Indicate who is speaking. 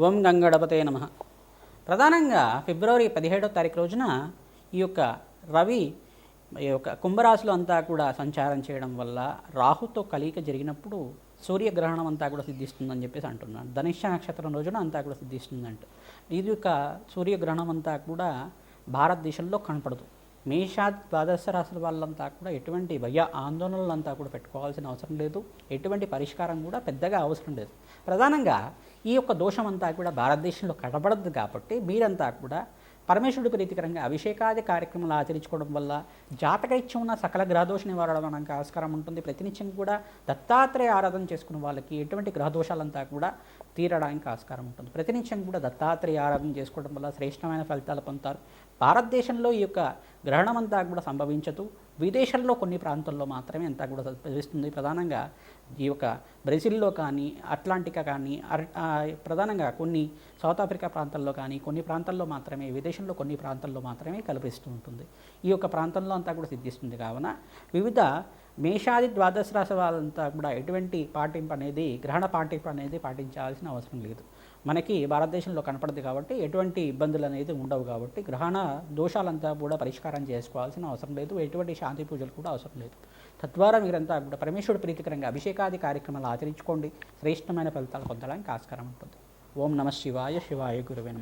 Speaker 1: ఓం గంగణపతే నమః. ప్రధానంగా ఫిబ్రవరి 17వ తారీఖు రోజున ఈ యొక్క రవి ఈ యొక్క కుంభరాశిలో అంతా కూడా సంచారం చేయడం వల్ల రాహుతో కలయిక జరిగినప్పుడు సూర్యగ్రహణం అంతా కూడా సిద్ధిస్తుందని చెప్పేసి అంటున్నాను. ధనిష్ట నక్షత్రం రోజున అంతా కూడా సిద్ధిస్తుందంట. ఇది యొక్క సూర్యగ్రహణం అంతా కూడా భారతదేశంలో కనపడదు. మేషాది ద్వాదశ రాశుల వాళ్ళంతా కూడా ఎటువంటి భయ ఆందోళనలంతా కూడా పెట్టుకోవాల్సిన అవసరం లేదు. ఎటువంటి పరిష్కారం కూడా పెద్దగా అవసరం లేదు. ప్రధానంగా ఈ యొక్క దోషం అంతా కూడా భారతదేశంలో కనబడదు కాబట్టి మీరంతా కూడా పరమేశ్వరుడి ప్రీతికరంగా అభిషేకాది కార్యక్రమాలు ఆచరించుకోవడం వల్ల జాతకరీత్యం ఉన్న సకల గ్రహదోష నివారణకు ఆస్కారం ఉంటుంది. ప్రతినిత్యం కూడా దత్తాత్రేయ ఆరాధన చేసుకున్న వాళ్ళకి ఎటువంటి గ్రహదోషాలంతా కూడా తీరడానికి ఆస్కారం ఉంటుంది. ప్రతినిత్యం కూడా దత్తాత్రేయ ఆరాధన చేసుకోవడం వల్ల శ్రేష్టమైన ఫలితాలు పొందుతారు. భారతదేశంలో ఈ యొక్క గ్రహణం అంతా కూడా సంభవించదు. విదేశాల్లో కొన్ని ప్రాంతాల్లో మాత్రమే అంతా కూడా సంభవిస్తుంది. ప్రధానంగా ఈ యొక్క బ్రెజిల్లో కానీ అట్లాంటికా కానీ ప్రధానంగా కొన్ని సౌత్ ఆఫ్రికా ప్రాంతాల్లో కానీ కొన్ని ప్రాంతాల్లో మాత్రమే, విదేశంలో కొన్ని ప్రాంతాల్లో మాత్రమే కల్పిస్తూ ఉంటుంది. ఈ యొక్క ప్రాంతంలో అంతా కూడా సిద్ధిస్తుంది. కావున వివిధ మేషాది ద్వాదశ రాశి వాళ్ళంతా కూడా ఎటువంటి పాటింపు అనేది గ్రహణ పాటింపు అనేది పాటించాల్సిన అవసరం లేదు. మనకి భారతదేశంలో కనపడదు కాబట్టి ఎటువంటి ఇబ్బందులు అనేది ఉండవు. కాబట్టి గ్రహణ దోషాలంతా కూడా పరిష్కారం చేసుకోవాల్సిన అవసరం లేదు. ఎటువంటి శాంతి పూజలు కూడా అవసరం లేదు. తద్వారా మీరంతా కూడా పరమేశ్వరుడు ప్రీతికరంగా అభిషేకాది కార్యక్రమాలు ఆచరించుకోండి. శ్రేష్టమైన ఫలితాలు పొందడానికి ఆస్కారం ఉంటుంది. ఓం నమః శివాయ. శివాయ గురువే నమః.